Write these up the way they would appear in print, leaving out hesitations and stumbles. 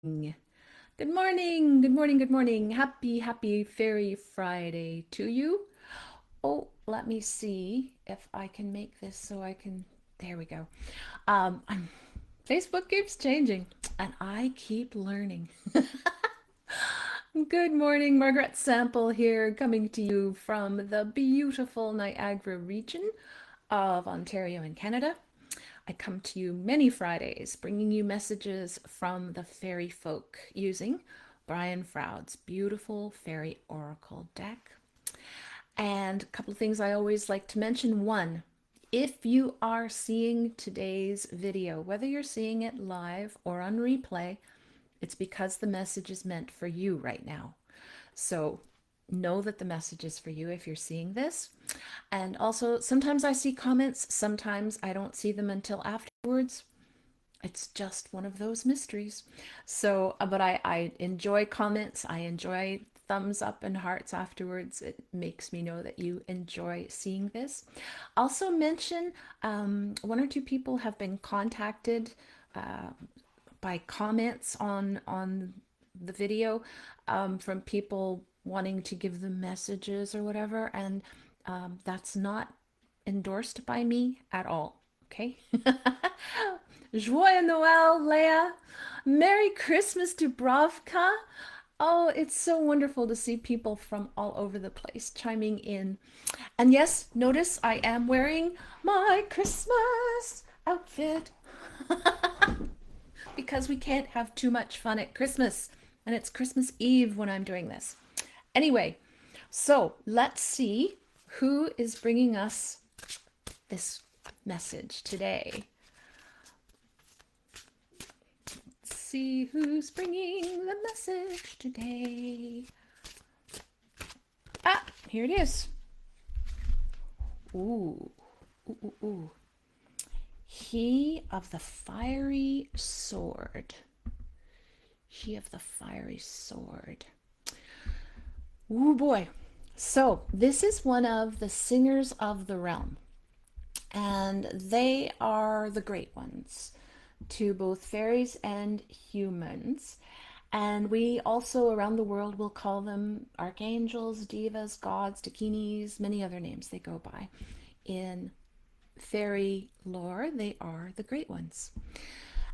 Good morning, good morning, good morning. Happy Fairy Friday to you. Oh, let me see if I can make this so I can. There we go. I'm Facebook keeps changing and I keep learning. Good morning, Margaret Sample here, coming to you from the beautiful Niagara region of Ontario in Canada. I come to you many Fridays bringing you messages from the fairy folk using Brian Froud's beautiful fairy oracle deck. And a couple of things I always like to mention. One, if you are seeing today's video, whether you're seeing it live or on replay, it's because the message is meant for you right now. So know that the message is for you if you're seeing this. And also, sometimes I see comments, sometimes I don't see them until afterwards. It's just one of those mysteries. So, but I enjoy comments. I enjoy thumbs up and hearts afterwards. It makes me know that you enjoy seeing this. Also, mention one or two people have been contacted uh, by comments on the video from people wanting to give them messages or whatever, and that's not endorsed by me at all. Okay. Joyeux Noël, Leah. Merry Christmas, Dubrovka. Oh, it's so wonderful to see people from all over the place chiming in. And yes, notice I am wearing my Christmas outfit because we can't have too much fun at Christmas. And it's Christmas Eve when I'm doing this. Anyway, so let's see who is bringing us this message today. Let's see who's bringing the message today. Ah, here it is. Ooh, ooh, ooh, ooh. He of the fiery sword. He of the fiery sword. Ooh, boy. So, this is one of the singers of the realm, and they are the great ones to both fairies and humans. And we also around the world will call them archangels, divas, gods, dakinis, many other names they go by. In fairy lore, they are the great ones.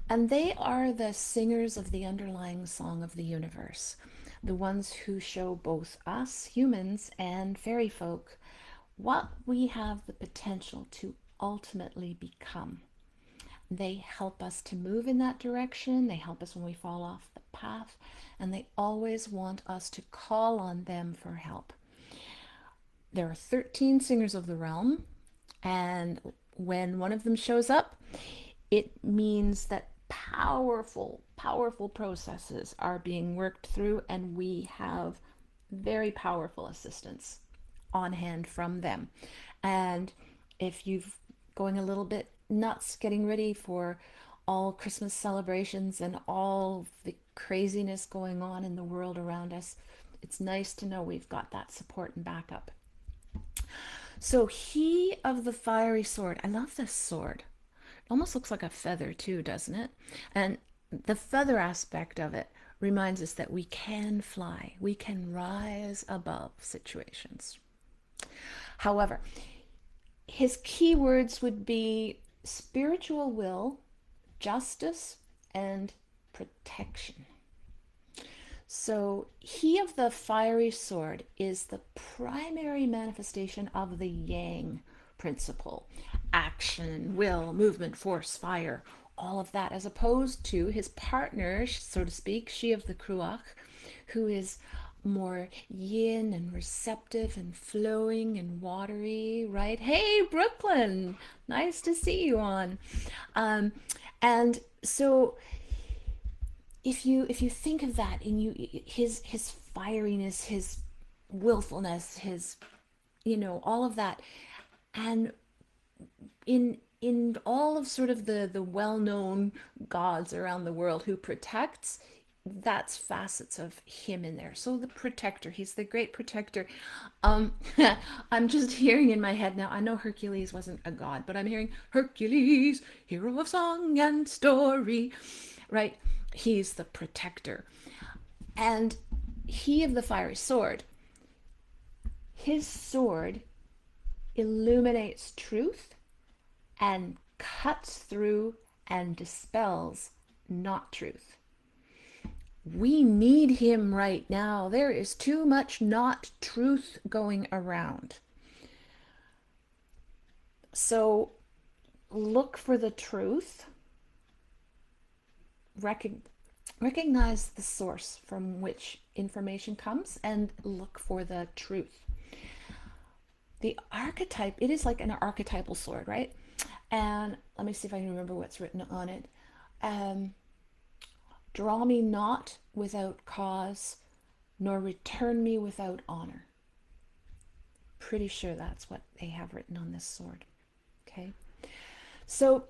And they are the singers of the underlying song of the universe, the ones who show both us, humans, and fairy folk what we have the potential to ultimately become. They help us to move in that direction. They help us when we fall off the path. And they always want us to call on them for help. There are 13 singers of the realm. And when one of them shows up, it means that powerful processes are being worked through, and we have very powerful assistance on hand from them. And if you've going a little bit nuts getting ready for all Christmas celebrations and all the craziness going on in the world around us, it's nice to know we've got that support and backup. So he of the fiery sword, I love this sword. It almost looks like a feather too, doesn't it? And the feather aspect of it reminds us that we can fly, we can rise above situations. However, his keywords would be spiritual will, justice, and protection. So, he of the fiery sword is the primary manifestation of the yang principle: action, will, movement, force, fire, all of that, as opposed to his partner, so to speak, she of the Kruach, who is more yin and receptive and flowing and watery, right? Hey, Brooklyn, nice to see you on. Um, and so if you think of that, and you his fieriness, his willfulness, his all of that, and in all of sort of the well-known gods around the world who protects, that's facets of him in there. So the protector, he's the great protector. um I'm just hearing in my head now, I know Hercules wasn't a god, but I'm hearing Hercules, hero of song and story, right? He's the protector. And he of the fiery sword, his sword illuminates truth and cuts through and dispels not truth. We need him right now. There is too much not truth going around. So look for the truth, recognize the source from which information comes, and look for the truth. The archetype, it is like an archetypal sword, right? And let me see if I can remember what's written on it. Um, Draw me not without cause, nor return me without honor. Pretty sure that's what they have written on this sword. Okay. So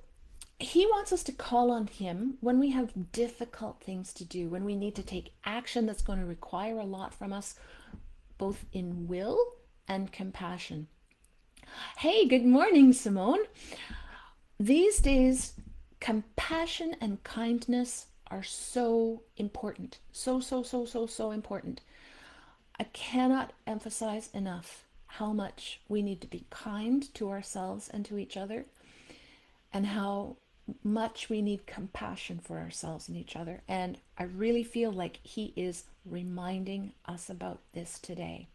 he wants us to call on him when we have difficult things to do, when we need to take action that's going to require a lot from us, both in will and compassion. Hey, good morning, Simone. These days, compassion and kindness are so important. So important. I cannot emphasize enough how much we need to be kind to ourselves and to each other, and how much we need compassion for ourselves and each other. And I really feel like he is reminding us about this today.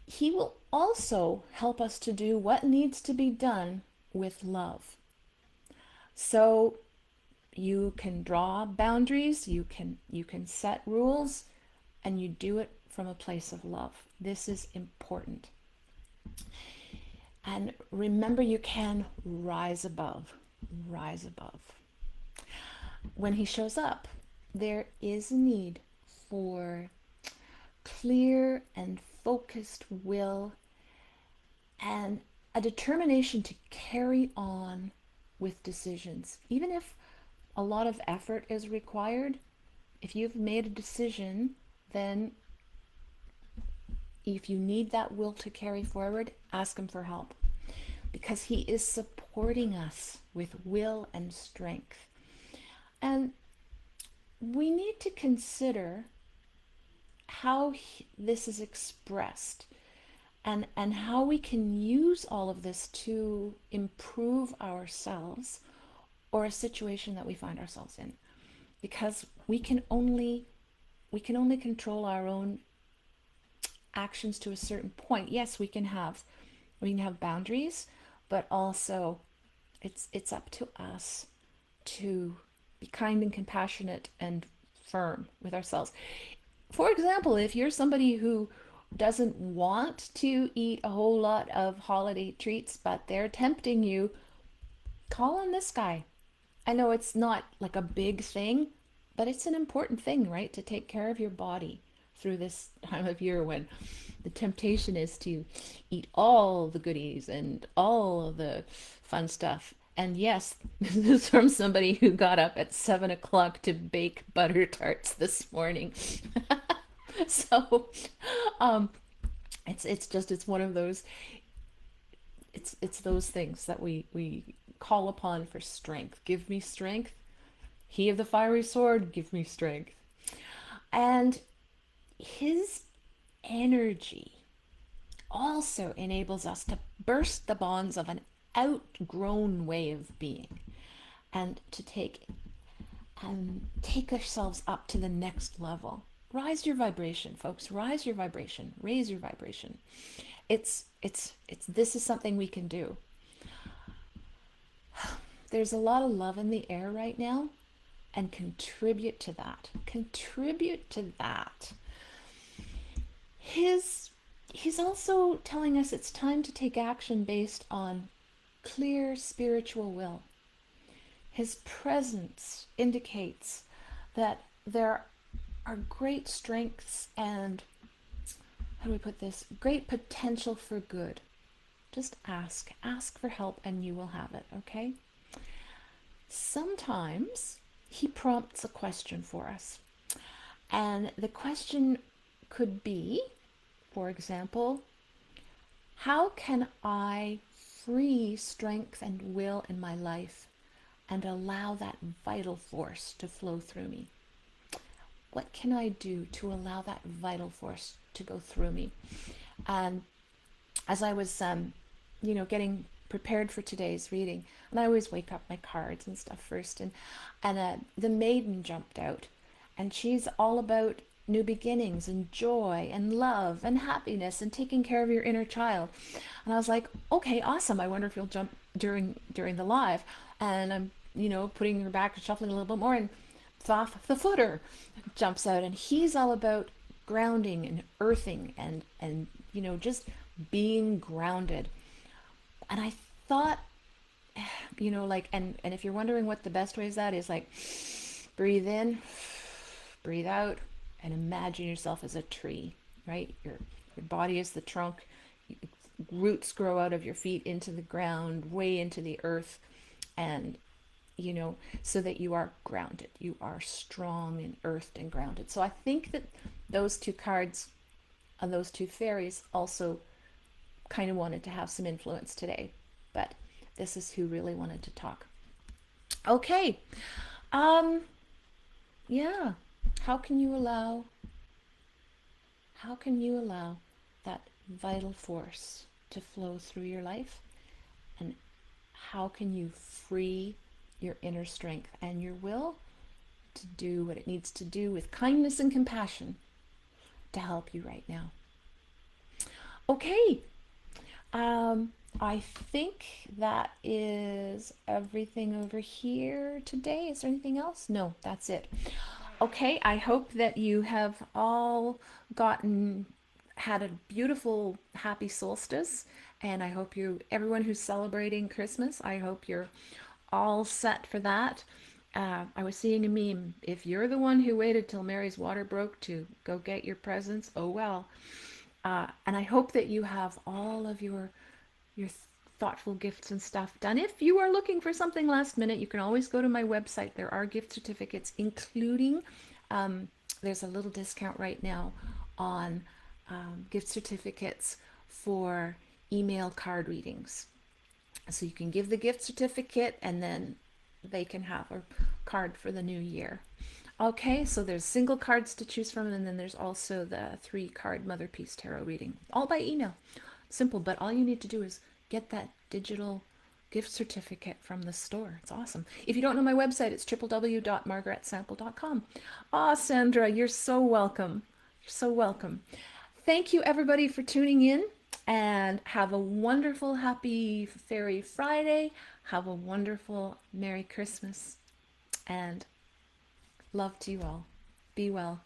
He will also help us to do what needs to be done with love. So you can draw boundaries, you can set rules, and you do it from a place of love. This is important. And remember, you can rise above. Rise above. When he shows up, there is a need for clear and focused will and a determination to carry on with decisions. Even if a lot of effort is required, if you've made a decision, then if you need that will to carry forward, ask him for help, because he is supporting us with will and strength. And we need to consider how this is expressed, and how we can use all of this to improve ourselves or a situation that we find ourselves in, because we can only control our own actions to a certain point. Yes, we can have boundaries, but also it's up to us to be kind and compassionate and firm with ourselves. For example, if you're somebody who doesn't want to eat a whole lot of holiday treats, but they're tempting you, call on this guy. I know it's not like a big thing, but it's an important thing, right? To take care of your body through this time of year when the temptation is to eat all the goodies and all of the fun stuff. And yes, this is from somebody who got up at 7 o'clock to bake butter tarts this morning. So, um, it's one of those, it's those things that we call upon for strength. Give me strength. He of the fiery sword, give me strength. And his energy also enables us to burst the bonds of an outgrown way of being, and to take ourselves up to the next level. Rise your vibration, folks. Rise your vibration. Raise your vibration. It's this is something we can do. There's a lot of love in the air right now, and contribute to that. Contribute to that. He's also telling us it's time to take action based on clear spiritual will. His presence indicates that there are great strengths and, how do we put this, great potential for good. Just ask for help, and you will have it, okay? Sometimes he prompts a question for us, and the question could be, for example, how can I free strength and will in my life and allow that vital force to flow through me. What can I do to allow that vital force to go through me? And as I was, getting prepared for today's reading, and I always wake up my cards and stuff first, and the maiden jumped out, and she's all about new beginnings and joy and love and happiness and taking care of your inner child. And I was like, okay, awesome. I wonder if you'll jump during the live. And I'm, putting her back and shuffling a little bit more, and Thoth the footer jumps out, and he's all about grounding and earthing and just being grounded. And I thought, and if you're wondering what the best way is, that is like, breathe in, breathe out, and imagine yourself as a tree, right? Your body is the trunk. Roots grow out of your feet into the ground, way into the earth, and so that you are grounded. You are strong and earthed and grounded. So I think that those two cards and those two fairies also kind of wanted to have some influence today. But this is who really wanted to talk. Okay. Um yeah. How can you allow that vital force to flow through your life? And how can you free your inner strength and your will to do what it needs to do with kindness and compassion to help you right now? Okay. I think that is everything over here today. Is there anything else? No, that's it. Okay, I hope that you have all had a beautiful, happy solstice, and I hope everyone who's celebrating Christmas, I hope you're all set for that. I was seeing a meme. If you're the one who waited till Mary's water broke to go get your presents, oh well. And I hope that you have all of your thoughtful gifts and stuff done. If you are looking for something last minute, you can always go to my website. There are gift certificates, including there's a little discount right now on gift certificates for email card readings. So you can give the gift certificate, and then they can have a card for the new year. Okay, so there's single cards to choose from, and then there's also the 3-card Mother Peace Tarot reading, all by email. Simple, but all you need to do is get that digital gift certificate from the store. It's awesome. If you don't know my website, it's www.margaretsample.com. Ah, Sandra, you're so welcome. You're so welcome. Thank you, everybody, for tuning in, and have a wonderful, happy Fairy Friday. Have a wonderful Merry Christmas, and love to you all. Be well.